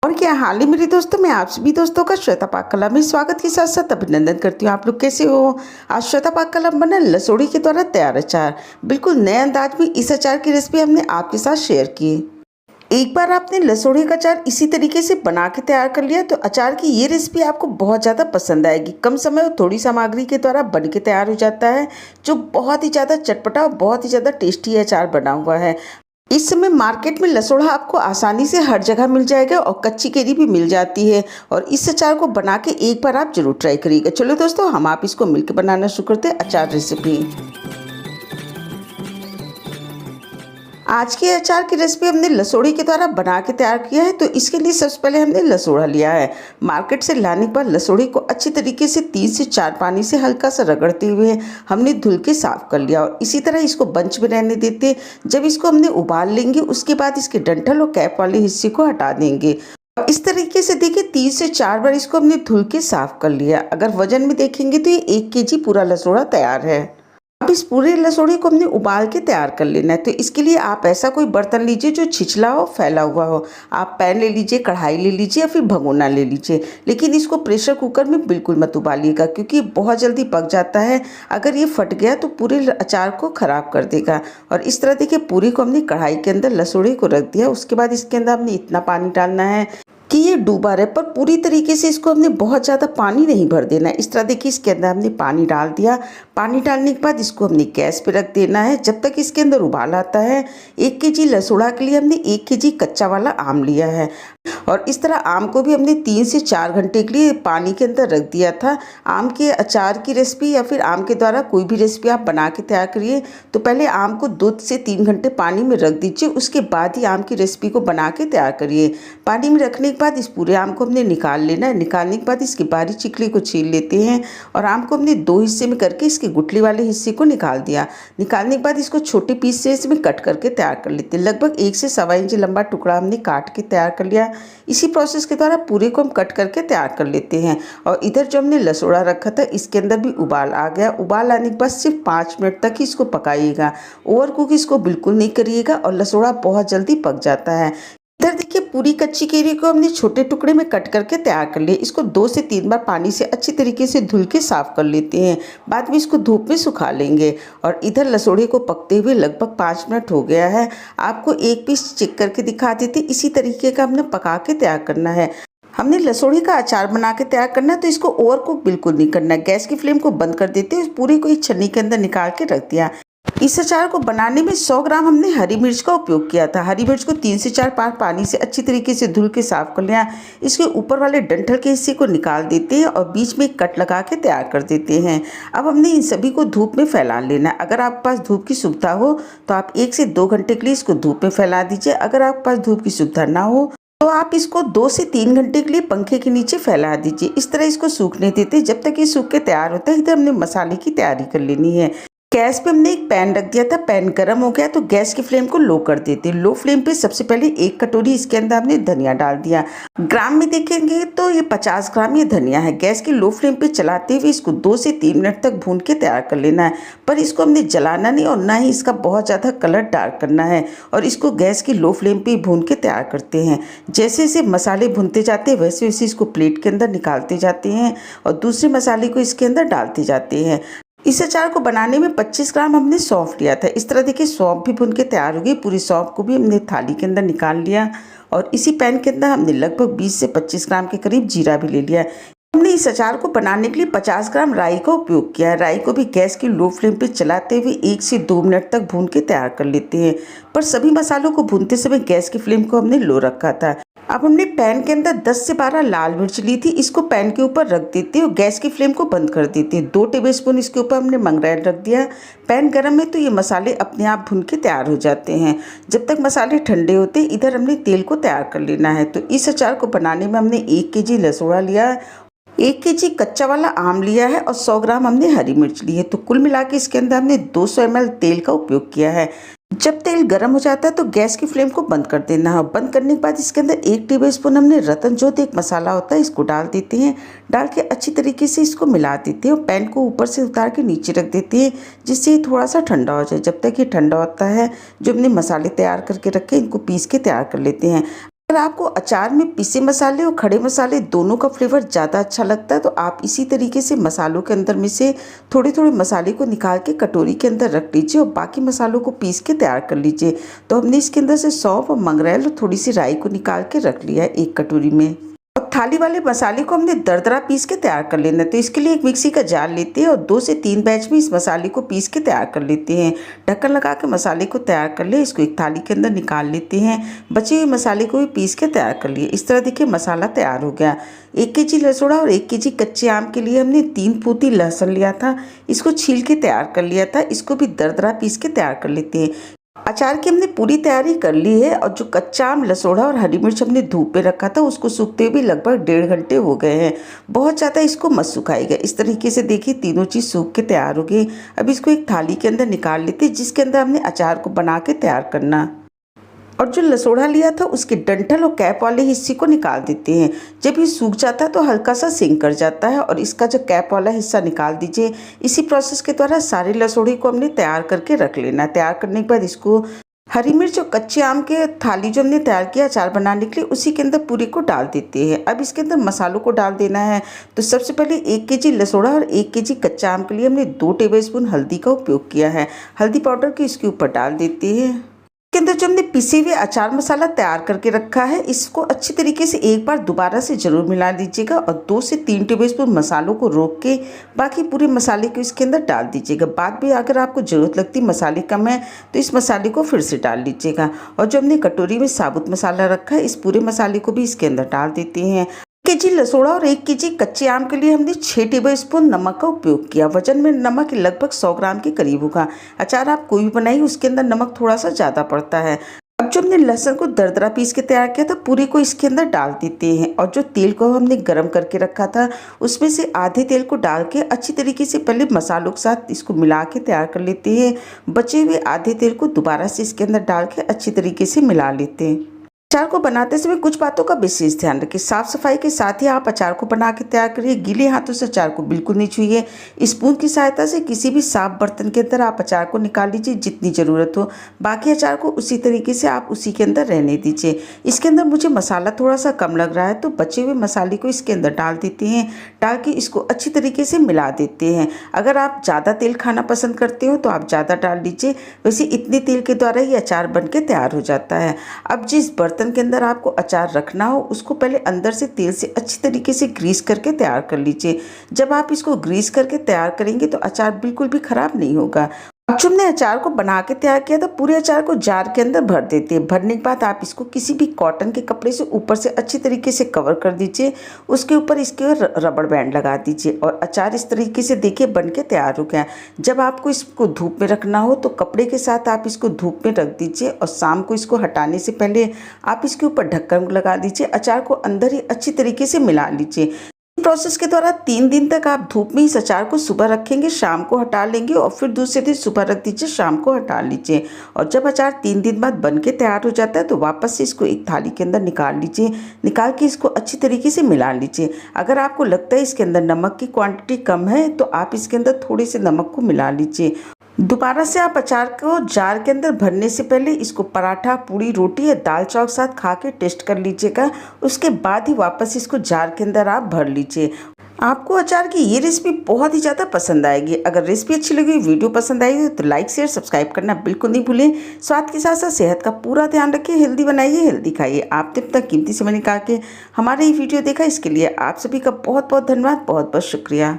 और क्या हाल है मेरे दोस्तों। मैं आप सभी दोस्तों का श्वेता पाक कला में स्वागत के साथ साथ अभिनंदन करती हूँ। आप लोग कैसे हो। आज श्वेता पाक कला में बना लसोड़ी के द्वारा तैयार अचार, बिल्कुल नए अंदाज में इस अचार की रेसिपी हमने आपके साथ शेयर की। एक बार आपने लसोड़ी का अचार इसी तरीके से बना के तैयार कर लिया तो अचार की ये रेसिपी आपको बहुत ज़्यादा पसंद आएगी। कम समय और थोड़ी सामग्री के द्वारा बन के तैयार हो जाता है, जो बहुत ही ज़्यादा चटपटा और बहुत ही ज़्यादा टेस्टी अचार बना हुआ है। इस समय मार्केट में लसोड़ा आपको आसानी से हर जगह मिल जाएगा और कच्ची केरी भी मिल जाती है। और इस अचार को बना के एक बार आप जरूर ट्राई करिएगा। चलो दोस्तों, हम आप इसको मिलकर बनाना शुरू करते हैं अचार रेसिपी। आज के अचार की रेसिपी हमने लसोड़ी के द्वारा बना के तैयार किया है। तो इसके लिए सबसे पहले हमने लसोड़ा लिया है। मार्केट से लाने के बाद लसोड़ी को अच्छी तरीके से 3 से 4 पानी से हल्का सा रगड़ते हुए हमने धुल के साफ कर लिया और इसी तरह इसको बंच में रहने देते। जब इसको हमने उबाल लेंगे उसके बाद इसके डंठल और कैप वाले हिस्से को हटा देंगे। इस तरीके से देखिए 3 से 4 बार इसको हमने धुल के साफ कर लिया। अगर वजन में देखेंगे तो ये 1 केजी पूरा लसोड़ा तैयार है। अब इस पूरे लसोड़े को हमने उबाल के तैयार कर लेना है। तो इसके लिए आप ऐसा कोई बर्तन लीजिए जो छिछला हो, फैला हुआ हो। आप पैन ले लीजिए, कढ़ाई ले लीजिए या फिर भगोना ले लीजिए। लेकिन इसको प्रेशर कुकर में बिल्कुल मत उबालिएगा क्योंकि बहुत जल्दी पक जाता है। अगर ये फट गया तो पूरे अचार को ख़राब कर देगा। और इस तरह देखिए पूरी को हमने कढ़ाई के अंदर लसोड़े को रख दिया। उसके बाद इसके अंदर हमने इतना पानी डालना है कि ये डूबा रहे, पर पूरी तरीके से इसको हमने बहुत ज़्यादा पानी नहीं भर देना है। इस तरह देखिए इसके अंदर हमने पानी डाल दिया। पानी डालने के बाद इसको हमने गैस पे रख देना है जब तक इसके अंदर उबाल आता है। 1 केजी लसोड़ा के लिए हमने 1 केजी कच्चा वाला आम लिया है और इस तरह आम को भी हमने 3 से 4 घंटे के लिए पानी के अंदर रख दिया था। आम के अचार की रेसिपी या फिर आम के द्वारा कोई भी रेसिपी आप बना के तैयार करिए तो पहले आम को 2 से 3 घंटे पानी में रख दीजिए, उसके बाद ही आम की रेसिपी को बना के तैयार करिए। पानी में रखने के बाद इस पूरे आम को हमने निकाल लेना है। निकालने के बाद इसकी बारीक चिकली को छील लेते हैं और आम को हमने 2 हिस्से में करके इसके गुठली वाले हिस्से को निकाल दिया। निकालने के बाद इसको छोटे पीस से इसमें कट करके तैयार कर लेते हैं। लगभग 1 से सवा इंच लंबा टुकड़ा हमने काट के तैयार कर लिया। इसी प्रोसेस के द्वारा पूरे को हम कट करके तैयार कर लेते हैं। और इधर जो हमने लसोड़ा रखा था इसके अंदर भी उबाल आ गया। उबाल आने के बाद सिर्फ 5 मिनट तक ही इसको पकाइएगा। ओवर कुक इसको बिल्कुल नहीं करिएगा और लसोड़ा बहुत जल्दी पक जाता है। इधर देखिए पूरी कच्ची केरी को हमने छोटे टुकड़े में कट करके तैयार कर लिया। इसको 2 से 3 बार पानी से अच्छी तरीके से धुल के साफ कर लेते हैं। बाद में इसको धूप में सुखा लेंगे। और इधर लसोड़े को पकते हुए लगभग 5 मिनट हो गया है। आपको एक पीस चेक करके दिखा देते। इसी तरीके का हमने पका के तैयार करना है। हमने लसोड़ी का अचार बना के तैयार करना है तो इसको ओवर कुक बिल्कुल नहीं करना है। गैस की फ्लेम को बंद कर देते हैं। उस पूरी को एक छन्नी के अंदर निकाल के रख दिया। इस अचार को बनाने में 100 ग्राम हमने हरी मिर्च का उपयोग किया था। हरी मिर्च को 3 से 4 बार पानी से अच्छी तरीके से धुल के साफ कर लिया। इसके ऊपर वाले डंठल के हिस्से को निकाल देते हैं और बीच में एक कट लगा के तैयार कर देते हैं। अब हमने इन सभी को धूप में फैला लेना है। अगर आपके पास धूप की सुविधा हो तो आप 1 से 2 घंटे के लिए इसको धूप में फैला दीजिए। अगर आपके पास धूप की सुविधा ना हो तो आप इसको 2 से 3 घंटे के लिए पंखे के नीचे फैला दीजिए। इस तरह इसको सूखने देते जब तक ये सूख के तैयार होता है। इधर हमने मसाले की तैयारी कर लेनी है। गैस पे हमने एक पैन रख दिया था। पैन गर्म हो गया तो गैस की फ्लेम को लो कर देते। लो फ्लेम पे सबसे पहले 1 कटोरी इसके अंदर हमने धनिया डाल दिया। ग्राम में देखेंगे तो ये 50 ग्राम ये धनिया है। गैस की लो फ्लेम पे चलाते हुए इसको 2 से 3 मिनट तक भून के तैयार कर लेना है। पर इसको हमने जलाना नहीं और ना ही इसका बहुत ज़्यादा कलर डार्क करना है। और इसको गैस की लो फ्लेम पे भून के तैयार करते हैं। जैसे जैसे मसाले भूनते जाते हैं वैसे वैसे इसको प्लेट के अंदर निकालते जाते हैं और दूसरे मसाले को इसके अंदर डालते जाते हैं। इस अचार को बनाने में 25 ग्राम हमने सौंफ लिया था। इस तरह देखिए सौंफ भी भुन के तैयार हो गई। पूरी सौंफ को भी हमने थाली के अंदर निकाल लिया और इसी पैन के अंदर हमने लगभग 20 से 25 ग्राम के करीब जीरा भी ले लिया। हमने इस अचार को बनाने के लिए 50 ग्राम राई का उपयोग किया है। राई को भी गैस की लो फ्लेम पे चलाते हुए 1 से 2 मिनट तक भून के तैयार कर लेते हैं। पर सभी मसालों को भूनते समय गैस की फ्लेम को हमने लो रखा था। अब हमने पैन के अंदर 10 से 12 लाल मिर्च ली थी। इसको पैन के ऊपर रख देते और गैस की फ्लेम को बंद कर देते। 2 टेबलस्पून इसके ऊपर हमने मंगरेल रख दिया। पैन गर्म है तो ये मसाले अपने आप भुन के तैयार हो जाते हैं। जब तक मसाले ठंडे होते इधर हमने तेल को तैयार कर लेना है। तो इस अचार को बनाने में हमने 1 केजी लसोड़ा लिया, 1 केजी कच्चा वाला आम लिया है और 100 ग्राम हमने हरी मिर्च ली है। तो कुल मिला के इसके अंदर हमने 200 ml तेल का उपयोग किया है। जब तेल गर्म हो जाता है तो गैस की फ्लेम को बंद कर देना है। बंद करने के बाद इसके अंदर 1 टेबलस्पून हमने रतन ज्योति एक मसाला होता है इसको डाल देते हैं। डाल के अच्छी तरीके से इसको मिला देते हैं और पैन को ऊपर से उतार के नीचे रख देते हैं जिससे ये थोड़ा सा ठंडा हो जाए। जब तक ये ठंडा होता है जो हमने मसाले तैयार करके रखे इनको पीस के तैयार कर लेते हैं। अगर आपको अचार में पिसे मसाले और खड़े मसाले दोनों का फ्लेवर ज़्यादा अच्छा लगता है तो आप इसी तरीके से मसालों के अंदर में से थोड़े थोड़े मसाले को निकाल के कटोरी के अंदर रख लीजिए और बाकी मसालों को पीस के तैयार कर लीजिए। तो हमने इसके अंदर से सौंफ और मंगरेल और थोड़ी सी राई को निकाल के रख लिया है एक कटोरी में। और थाली वाले मसाले को हमने दरदरा पीस के तैयार कर लेना है। तो इसके लिए एक मिक्सी का जार लेते हैं और 2 से 3 बैच में इस मसाले को पीस के तैयार कर लेते हैं। ढक्कन लगा के मसाले को तैयार कर ले, इसको एक थाली के अंदर निकाल लेते हैं। बचे हुए मसाले को भी पीस के तैयार कर लिए। इस तरह देखिए मसाला तैयार हो गया। 1 केजी लहसुन और 1 केजी कच्चे आम के लिए हमने 3 फूटी लहसुन लिया था, इसको छील के तैयार कर लिया था। इसको भी दरदरा पीस के तैयार कर लेते हैं। अचार की हमने पूरी तैयारी कर ली है और जो कच्चा आम, लसोड़ा और हरी मिर्च हमने धूप पे रखा था उसको सूखते हुए लगभग 1.5 घंटे हो गए हैं। बहुत ज़्यादा इसको मत सुखाइएगा। इस तरीके से देखिए तीनों चीज़ सूख के तैयार हो गई। अब इसको एक थाली के अंदर निकाल लेते हैं जिसके अंदर हमने अचार को बना के तैयार करना। और जो लसोड़ा लिया था उसके डंठल और कैप वाले हिस्से को निकाल देते हैं। जब ये सूख जाता है तो हल्का सा सिंक कर जाता है और इसका जो कैप वाला हिस्सा निकाल दीजिए। इसी प्रोसेस के द्वारा सारे लसोड़े को हमने तैयार करके रख लेना है। तैयार करने के बाद इसको हरी मिर्च और कच्चे आम के थाली जो हमने तैयार किया अचार बनाने के लिए उसी के अंदर पूरे को डाल देते हैं। अब इसके अंदर मसालों को डाल देना है। तो सबसे पहले 1 केजी लसोड़ा और 1 केजी कच्चा आम के लिए हमने 2 टेबलस्पून हल्दी का उपयोग किया है। हल्दी पाउडर को इसके ऊपर डाल देते हैं। इसके अंदर जो हमने पिसे हुए अचार मसाला तैयार करके रखा है इसको अच्छी तरीके से एक बार दोबारा से ज़रूर मिला लीजिएगा और 2 से 3 टेबलस्पून मसालों को रोक के बाकी पूरे मसाले को इसके अंदर डाल दीजिएगा। बाद में अगर आपको ज़रूरत लगती मसाले कम है तो इस मसाले को फिर से डाल लीजिएगा। और जो हमने कटोरी में साबुत मसाला रखा है इस पूरे मसाले को भी इसके अंदर डाल देते हैं। 1 केजी लसोड़ा और 1 केजी कच्चे आम के लिए हमने 6 टेबलस्पून नमक का उपयोग किया। वजन में नमक लगभग 100 ग्राम के करीब होगा। अचार आप कोई भी बनाइए उसके अंदर नमक थोड़ा सा ज़्यादा पड़ता है। अब जो हमने लहसुन को दरदरा पीस के तैयार किया था पूरे को इसके अंदर डाल देते हैं और जो तेल को हमने गर्म करके रखा था उसमें से आधे तेल को डाल के अच्छी तरीके से पहले मसालों के साथ इसको मिला के तैयार कर लेते हैं। बचे हुए आधे तेल को दोबारा से इसके अंदर डाल के अच्छी तरीके से मिला लेते हैं। अचार को बनाते समय कुछ बातों का विशेष ध्यान रखें। साफ सफाई के साथ ही आप अचार को बना के तैयार करिए। गीले हाथों से अचार को बिल्कुल नहीं छुइए। स्पून की सहायता से किसी भी साफ बर्तन के अंदर आप अचार को निकाल लीजिए जितनी ज़रूरत हो। बाकी अचार को उसी तरीके से आप उसी के अंदर रहने दीजिए। इसके अंदर मुझे मसाला थोड़ा सा कम लग रहा है तो बचे हुए मसाले को इसके अंदर डाल देते हैं। डाल के इसको अच्छी तरीके से मिला देते हैं। अगर आप ज़्यादा तेल खाना पसंद करते हो तो आप ज़्यादा डाल लीजिए। वैसे इतने तेल के द्वारा ये अचार बन के तैयार हो जाता है। अब जिस बर्तन के अंदर आपको अचार रखना हो उसको पहले अंदर से तेल से अच्छी तरीके से ग्रीस करके तैयार कर लीजिए। जब आप इसको ग्रीस करके तैयार करेंगे तो अचार बिल्कुल भी खराब नहीं होगा। अब जो हमने अचार को बना के तैयार किया था पूरे अचार को जार के अंदर भर देते हैं। भरने के बाद आप इसको किसी भी कॉटन के कपड़े से ऊपर से अच्छी तरीके से कवर कर दीजिए। उसके ऊपर इसके रबड़ बैंड लगा दीजिए और अचार इस तरीके से देखिए बन के तैयार हो गया। जब आपको इसको धूप में रखना हो तो कपड़े के साथ आप इसको धूप में रख दीजिए और शाम को इसको हटाने से पहले आप इसके ऊपर ढक्कन लगा दीजिए। अचार को अंदर ही अच्छी तरीके से मिला लीजिए। प्रोसेस के द्वारा 3 दिन तक आप धूप में इस अचार को सुबह रखेंगे, शाम को हटा लेंगे और फिर दूसरे दिन सुबह रख दीजिए, शाम को हटा लीजिए। और जब अचार 3 दिन बाद बन के तैयार हो जाता है तो वापस से इसको एक थाली के अंदर निकाल लीजिए। निकाल के इसको अच्छी तरीके से मिला लीजिए। अगर आपको लगता है इसके अंदर नमक की क्वांटिटी कम है तो आप इसके अंदर थोड़े से नमक को मिला लीजिए। दोबारा से आप अचार को जार के अंदर भरने से पहले इसको पराठा, पूड़ी, रोटी या दाल चावल के साथ खा के टेस्ट कर लीजिएगा। उसके बाद ही वापस इसको जार के अंदर आप भर लीजिए। आपको अचार की ये रेसिपी बहुत ही ज़्यादा पसंद आएगी। अगर रेसिपी अच्छी लगी, वीडियो पसंद आई तो लाइक शेयर सब्सक्राइब करना बिल्कुल नहीं भूलें। स्वाद के साथ साथ सेहत का पूरा ध्यान रखिए। हेल्दी बनाइए, हेल्दी खाइए। आपने अब तक कीमती समय निकाल के हमारे ये वीडियो देखा इसके लिए आप सभी का बहुत बहुत धन्यवाद, बहुत बहुत शुक्रिया।